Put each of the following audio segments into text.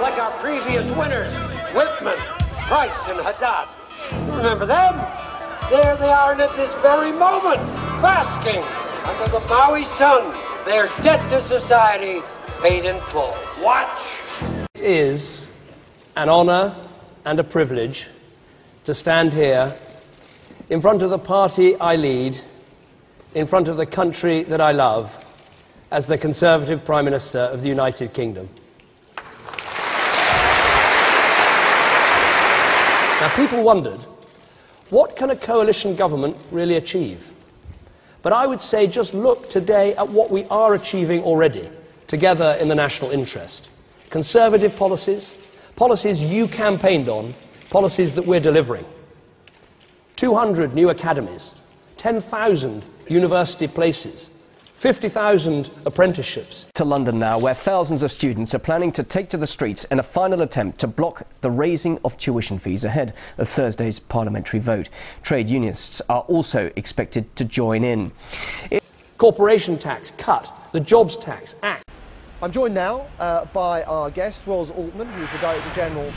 like our previous winners, Whitman, Price, and Haddad. You remember them? There they are at this very moment, basking under the Maui sun, their debt to society paid in full. Watch. It is an honor and a privilege to stand here in front of the party I lead, in front of the country that I love, as the Conservative Prime Minister of the United Kingdom. Now, people wondered, what can a coalition government really achieve? But I would say just look today at what we are achieving already, together in the national interest. Conservative policies, policies you campaigned on, policies that we're delivering. 200 new academies, 10,000 university places, 50,000 apprenticeships. To London now, where thousands of students are planning to take to the streets in a final attempt to block the raising of tuition fees ahead of Thursday's parliamentary vote. Trade unionists are also expected to join in. Corporation tax cut, the Jobs Tax Act. I'm joined now by our guest, Ros Altman, who's the Director General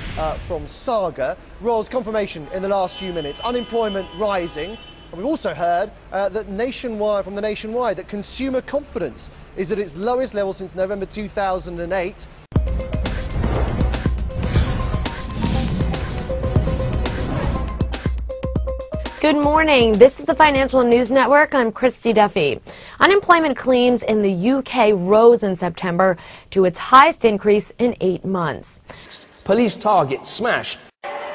from Saga. Ros, confirmation in the last few minutes, unemployment rising. And we've also heard that from the Nationwide, that consumer confidence is at its lowest level since November 2008. Good morning. This is the Financial News Network. I'm Christy Duffy. Unemployment claims in the UK rose in September to its highest increase in 8 months. Police targets smashed.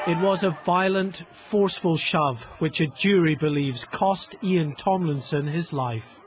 It was a violent, forceful shove which a jury believes cost Ian Tomlinson his life.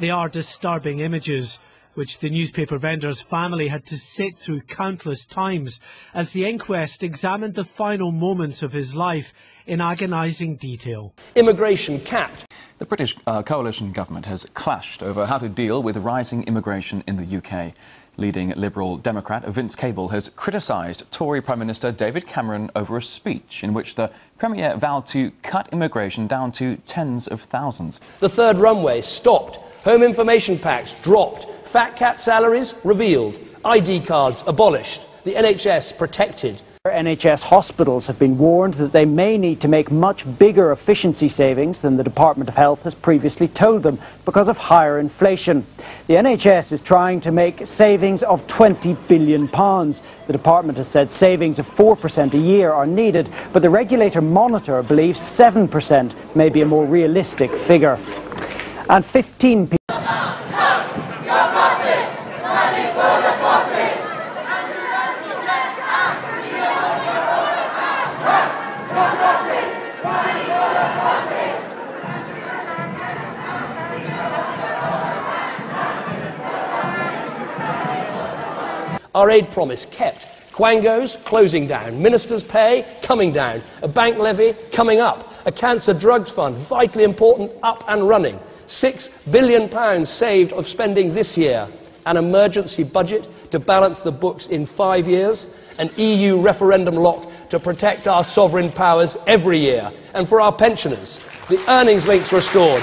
They are disturbing images which the newspaper vendor's family had to sit through countless times as the inquest examined the final moments of his life in agonising detail. Immigration capped. The British coalition government has clashed over how to deal with rising immigration in the UK. Leading Liberal Democrat Vince Cable has criticised Tory Prime Minister David Cameron over a speech in which the Premier vowed to cut immigration down to tens of thousands. The third runway stopped. Home information packs dropped. Fat cat salaries revealed. ID cards abolished. The NHS protected. NHS hospitals have been warned that they may need to make much bigger efficiency savings than the Department of Health has previously told them because of higher inflation. The NHS is trying to make savings of £20 billion. The department has said savings of 4% a year are needed, but the regulator Monitor believes 7% may be a more realistic figure. And 15 people... Our aid promise kept. Quangos closing down. Ministers' pay coming down. A bank levy coming up. A cancer drugs fund, vitally important, up and running. £6 billion saved of spending this year. An emergency budget to balance the books in 5 years. An EU referendum lock to protect our sovereign powers every year. And for our pensioners, the earnings links restored.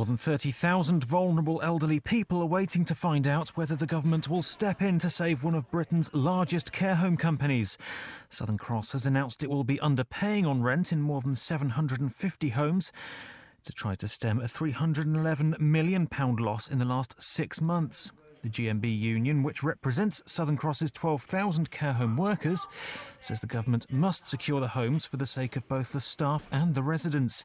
More than 30,000 vulnerable elderly people are waiting to find out whether the government will step in to save one of Britain's largest care home companies. Southern Cross has announced it will be underpaying on rent in more than 750 homes to try to stem a £311 million loss in the last 6 months. The GMB union, which represents Southern Cross's 12,000 care home workers, says the government must secure the homes for the sake of both the staff and the residents.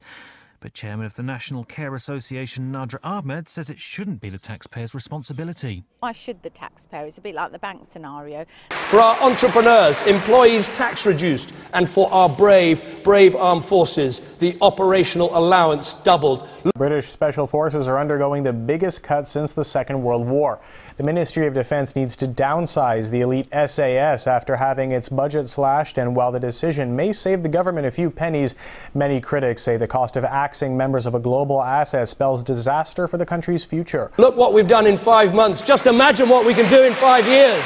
But Chairman of the National Care Association, Nadra Ahmed, says it shouldn't be the taxpayers' responsibility. Why should the taxpayer? It's a bit like the bank scenario. For our entrepreneurs, employees tax reduced, and for our brave armed forces, the operational allowance doubled. British Special Forces are undergoing the biggest cut since the Second World War. The Ministry of Defence needs to downsize the elite SAS after having its budget slashed, and while the decision may save the government a few pennies, many critics say the cost of axing members of a global asset spells disaster for the country's future. Look what we've done in 5 months. Just imagine what we can do in 5 years.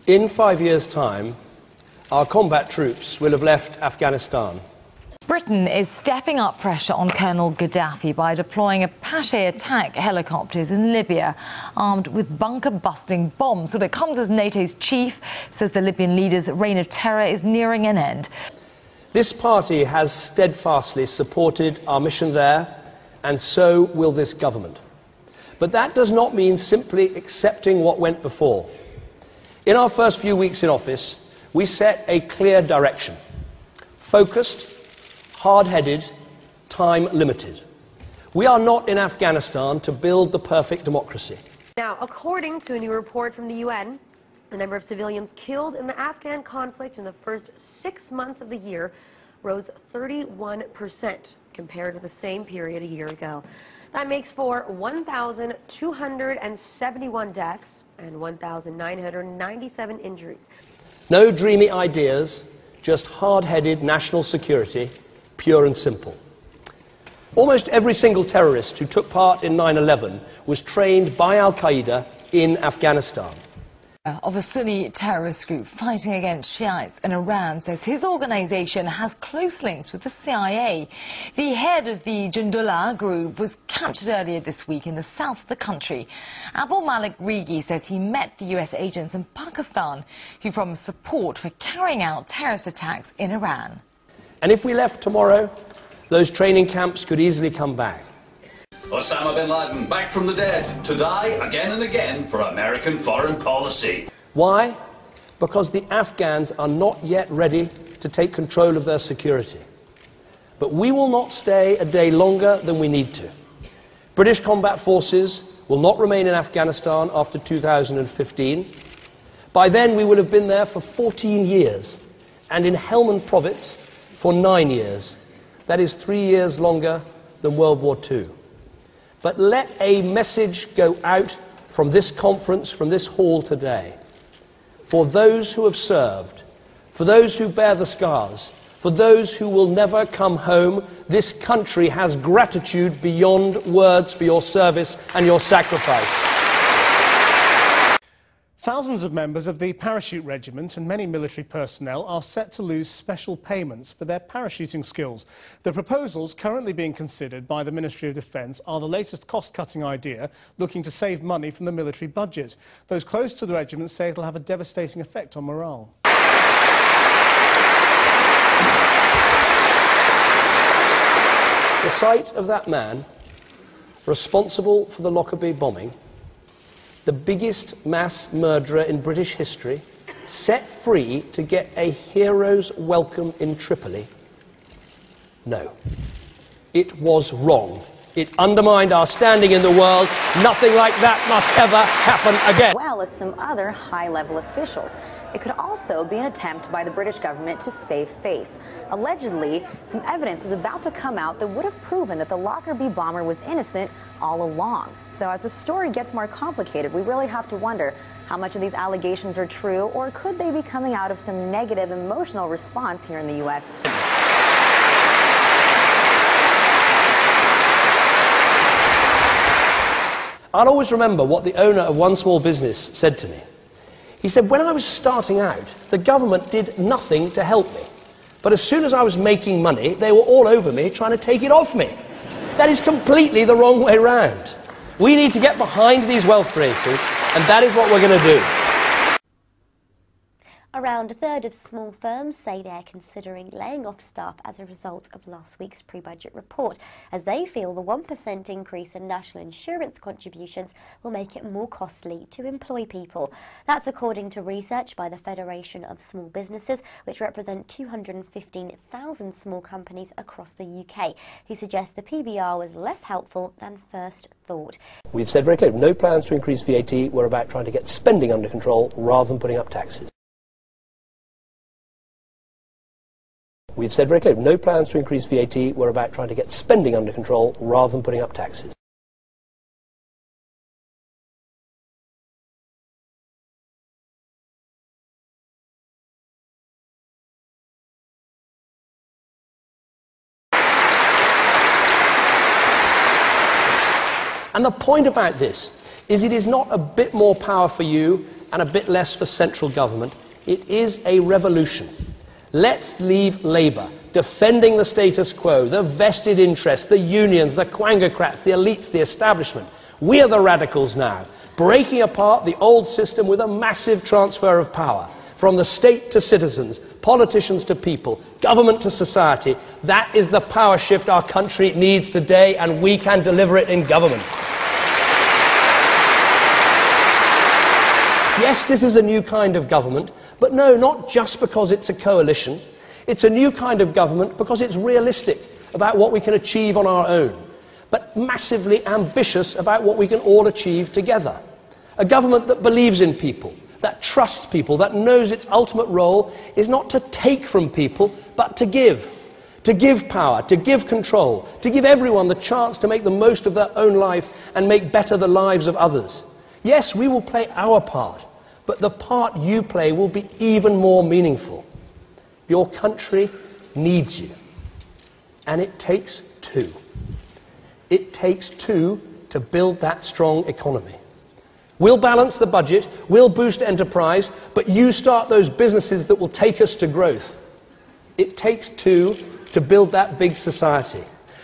In 5 years' time, our combat troops will have left Afghanistan. Britain is stepping up pressure on Colonel Gaddafi by deploying Apache attack helicopters in Libya, armed with bunker-busting bombs. Well, it comes as NATO's chief says the Libyan leader's reign of terror is nearing an end. This party has steadfastly supported our mission there, and so will this government. But that does not mean simply accepting what went before. In our first few weeks in office, we set a clear direction. Focused, hard-headed, time-limited. We are not in Afghanistan to build the perfect democracy. Now, according to a new report from the UN, the number of civilians killed in the Afghan conflict in the first 6 months of the year rose 31% compared to the same period a year ago. That makes for 1,271 deaths and 1,997 injuries. No dreamy ideas, just hard-headed national security, pure and simple. Almost every single terrorist who took part in 9/11 was trained by Al-Qaeda in Afghanistan. Of a Sunni terrorist group fighting against Shiites in Iran says his organisation has close links with the CIA. The head of the Jundullah group was captured earlier this week in the south of the country. Abul Malik Rigi says he met the US agents in Pakistan who promised support for carrying out terrorist attacks in Iran. And if we left tomorrow, those training camps could easily come back. Osama bin Laden, back from the dead, to die again and again for American foreign policy. Why? Because the Afghans are not yet ready to take control of their security. But we will not stay a day longer than we need to. British combat forces will not remain in Afghanistan after 2015. By then we will have been there for 14 years, and in Helmand Province for 9 years. That is 3 years longer than World War II. But let a message go out from this conference, from this hall today. For those who have served, for those who bear the scars, for those who will never come home, this country has gratitude beyond words for your service and your sacrifice. Thousands of members of the Parachute Regiment and many military personnel are set to lose special payments for their parachuting skills. The proposals currently being considered by the Ministry of Defence are the latest cost-cutting idea looking to save money from the military budget. Those close to the regiment say it will have a devastating effect on morale. The sight of that man, responsible for the Lockerbie bombing, the biggest mass murderer in British history, set free to get a hero's welcome in Tripoli. No, it was wrong. It undermined our standing in the world. Nothing like that must ever happen again. As well as some other high-level officials. It could also be an attempt by the British government to save face. Allegedly, some evidence was about to come out that would have proven that the Lockerbie bomber was innocent all along. So as the story gets more complicated, we really have to wonder how much of these allegations are true, or could they be coming out of some negative emotional response here in the U.S. too? I'll always remember what the owner of one small business said to me. He said, when I was starting out, the government did nothing to help me. But as soon as I was making money, they were all over me trying to take it off me. That is completely the wrong way round. We need to get behind these wealth creators, and that is what we're going to do. Around a third of small firms say they're considering laying off staff as a result of last week's pre-budget report, as they feel the 1% increase in national insurance contributions will make it more costly to employ people. That's according to research by the Federation of Small Businesses, which represent 215,000 small companies across the UK, who suggest the PBR was less helpful than first thought. We've said very clearly, no plans to increase VAT. We're about trying to get spending under control rather than putting up taxes. We've said very clearly, no plans to increase VAT. We're about trying to get spending under control rather than putting up taxes. And the point about this is it is not a bit more power for you and a bit less for central government. It is a revolution. Let's leave Labour defending the status quo, the vested interests, the unions, the quangocrats, the elites, the establishment. We are the radicals now, breaking apart the old system with a massive transfer of power, from the state to citizens, politicians to people, government to society. That is the power shift our country needs today, and we can deliver it in government. Yes, this is a new kind of government, but no, not just because it's a coalition. It's a new kind of government because it's realistic about what we can achieve on our own, but massively ambitious about what we can all achieve together. A government that believes in people, that trusts people, that knows its ultimate role is not to take from people, but to give. To give power, to give control, to give everyone the chance to make the most of their own life and make better the lives of others. Yes, we will play our part, but the part you play will be even more meaningful. Your country needs you, and it takes two. It takes two to build that strong economy. We'll balance the budget, we'll boost enterprise, but you start those businesses that will take us to growth. It takes two to build that big society.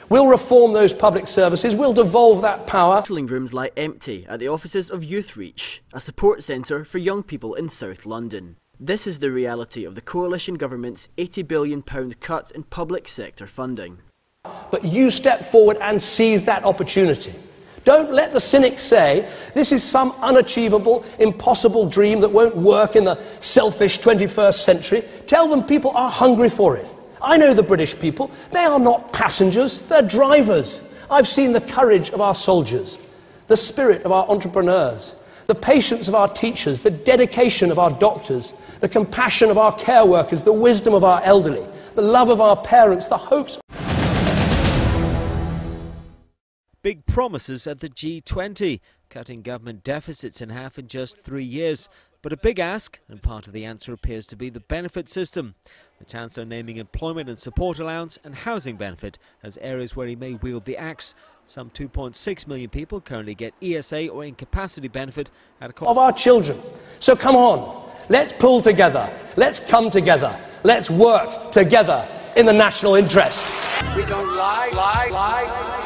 We'll reform those public services, we'll devolve that power. Counselling rooms lie empty at the offices of Youth Reach, a support centre for young people in South London. This is the reality of the coalition government's £80 billion cut in public sector funding. But you step forward and seize that opportunity. Don't let the cynics say this is some unachievable, impossible dream that won't work in the selfish 21st century. Tell them people are hungry for it. I know the British people. They are not passengers, they're drivers. I've seen the courage of our soldiers, the spirit of our entrepreneurs, the patience of our teachers, the dedication of our doctors, the compassion of our care workers, the wisdom of our elderly, the love of our parents, the hopes. Big promises at the G20, cutting government deficits in half in just 3 years. But a big ask, and part of the answer appears to be the benefit system. The Chancellor naming employment and support allowance and housing benefit as areas where he may wield the axe. Some 2.6 million people currently get ESA or incapacity benefit at a cost of our children. So come on, let's pull together, let's come together, let's work together in the national interest. We don't lie.